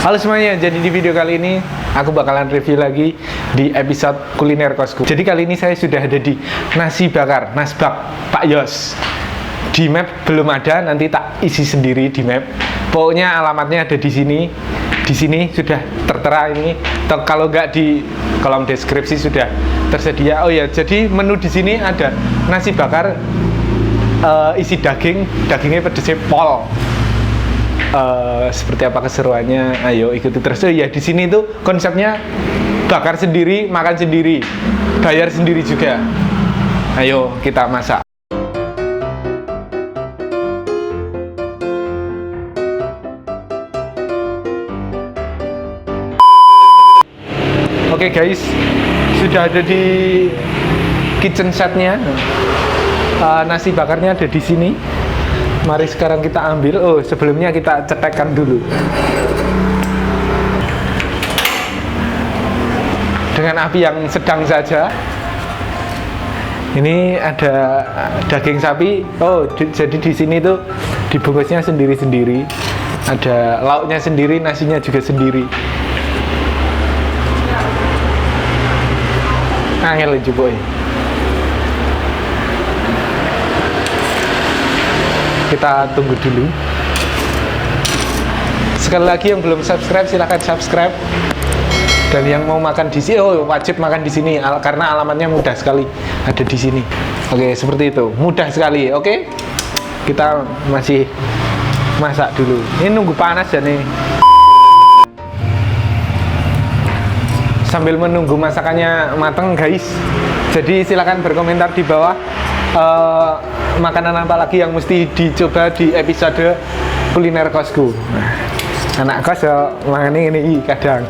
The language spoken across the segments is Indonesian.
Halo semuanya, jadi di video kali ini aku bakalan review lagi di episode kuliner kosku. Jadi kali ini saya sudah ada di nasi bakar, nasbak Pak Yos. Di map belum ada, nanti tak isi sendiri di map. Pokoknya alamatnya ada di sini. Di sini sudah tertera ini. Kalau nggak di kolom deskripsi sudah tersedia. Oh ya, jadi menu di sini ada nasi bakar isi daging, dagingnya pedesnya pol. Seperti apa keseruannya? Ayo ikuti terus. Oh ya, di sini tuh konsepnya bakar sendiri, makan sendiri, bayar sendiri juga. Ayo kita masak. Oke guys, sudah ada di kitchen setnya. Nasi bakarnya ada di sini. Mari sekarang kita ambil. Oh, sebelumnya kita cetekkan dulu dengan api yang sedang saja. Ini ada daging sapi. Oh, jadi di sini tuh dibungkusnya sendiri-sendiri. Ada lauknya sendiri, nasinya juga sendiri. Angel aja boy. Kita tunggu dulu. Sekali lagi yang belum subscribe silahkan subscribe. Dan yang mau makan di sini, oh wajib makan di sini karena alamatnya mudah sekali, ada di sini. Oke, seperti itu, mudah sekali. Oke, kita masih masak dulu. Ini nunggu panas ya nih. Sambil menunggu masakannya matang guys, jadi silakan berkomentar di bawah makanan apa lagi yang mesti dicoba di episode kuliner kosku. Anak kos ya makan ini kadang.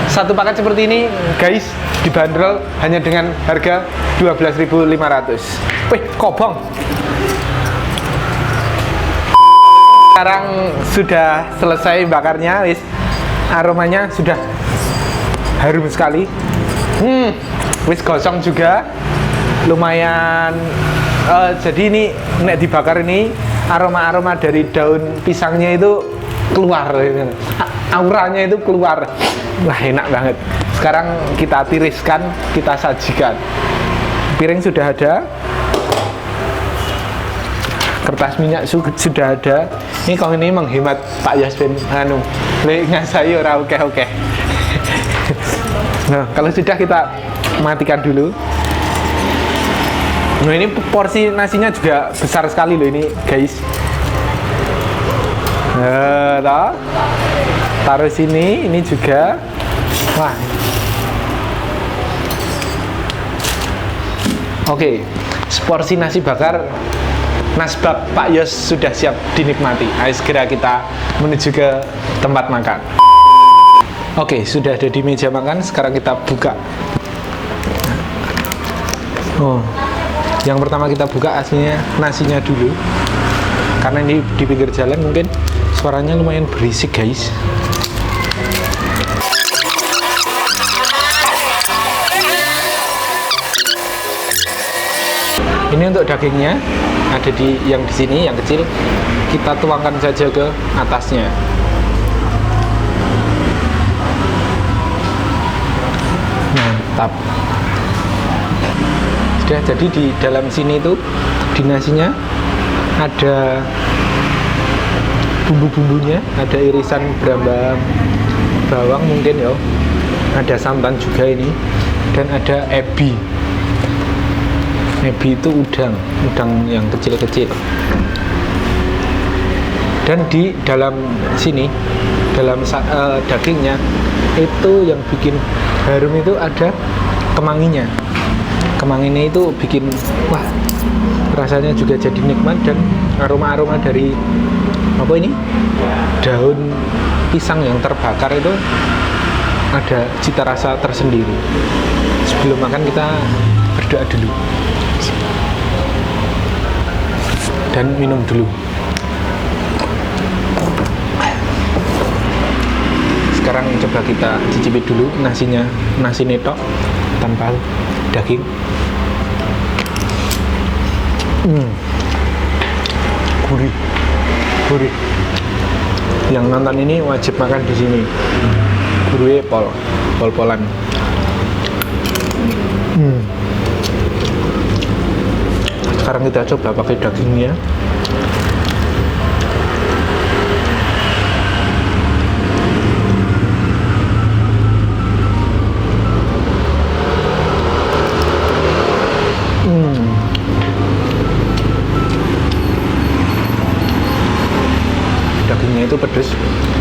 Satu paket seperti ini guys dibanderol hanya dengan harga 12.500. Wih, kobong. Sekarang sudah selesai bakarnya, wis. Aromanya sudah harum sekali. Wis gosong juga, lumayan. Jadi ini nek dibakar ini aroma dari daun pisangnya itu keluar, auranya itu keluar. Wah, enak banget. Sekarang kita tiriskan, kita sajikan. Piring sudah ada, kertas minyak sudah ada. Ini kalau ini menghemat Pak Yasmin ngasai ora oke. Nah, kalau sudah kita matikan dulu. Nah, ini porsi nasinya juga besar sekali loh ini guys. Taruh sini, ini juga. Wah. Oke, seporsi nasi bakar nasbak Pak Yos sudah siap dinikmati. Ayo segera kita menuju ke tempat makan. Oke, sudah ada di meja makan. Sekarang kita buka. Oh, yang pertama kita buka aslinya nasinya dulu. Karena ini di pinggir jalan mungkin suaranya lumayan berisik guys. Ini untuk dagingnya. Ada di yang di sini yang kecil, kita tuangkan saja ke atasnya. Mantap. Sudah, jadi di dalam sini itu di nasinya ada bumbu-bumbunya, ada irisan berambang, bawang mungkin ya, ada santan juga ini, dan ada ebi. Ebi itu udang yang kecil-kecil. Dan di dalam sini, dalam dagingnya itu yang bikin harum itu ada kemanginya. Kemanginya itu bikin wah, rasanya juga jadi nikmat dan aroma-aroma dari apa ini? Daun pisang yang terbakar itu ada cita rasa tersendiri. Sebelum makan kita berdoa dulu. Dan minum dulu. Sekarang coba kita cicipi dulu nasinya, nasi netok tanpa daging. Gurih. Yang nonton ini wajib makan di sini. Burue pol-polan. Sekarang kita coba pakai dagingnya. Dagingnya itu pedas,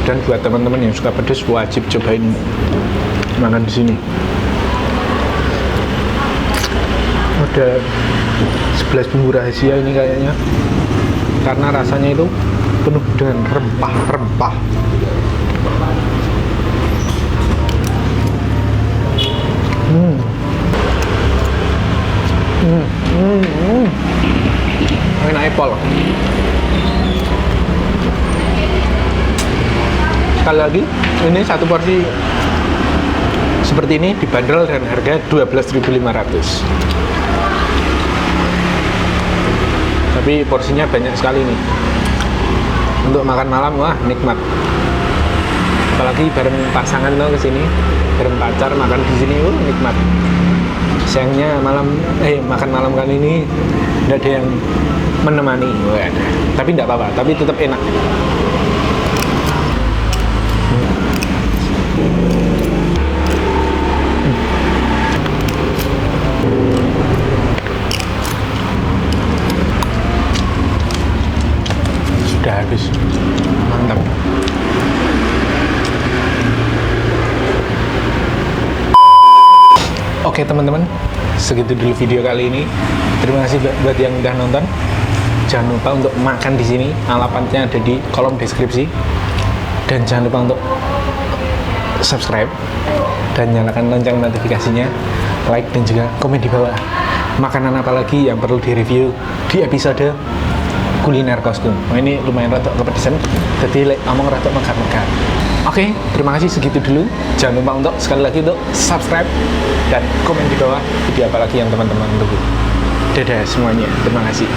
dan buat teman-teman yang suka pedas wajib cobain makan di sini. Ada 11 bumbu rahasia ini kayaknya, karena rasanya itu penuh dengan rempah-rempah. Enak apple. Sekali lagi, ini satu porsi seperti ini dibanderol dengan harga 12.500. Tapi porsinya banyak sekali nih. Untuk makan malam, wah nikmat. Apalagi bareng pasangan tuh kesini, bareng pacar makan di sini, nikmat. Sayangnya makan malam kali ini tidak ada yang menemani. Tapi tidak apa-apa, tapi tetap enak. Sudah habis, mantap. Oke teman-teman, segitu dulu video kali ini. Terima kasih buat yang udah nonton. Jangan lupa untuk makan di sini. Alamatnya ada di kolom deskripsi. Dan jangan lupa untuk subscribe dan nyalakan lonceng notifikasinya, like dan juga komen di bawah makanan apa lagi yang perlu direview di episode kuliner kosku. Ini lumayan rada kepedesan, jadi ngomong rada mekar-mekar. Oke, terima kasih, segitu dulu. Jangan lupa untuk sekali lagi untuk subscribe dan komen di bawah video apa lagi yang teman-teman tunggu. Dadah semuanya, terima kasih.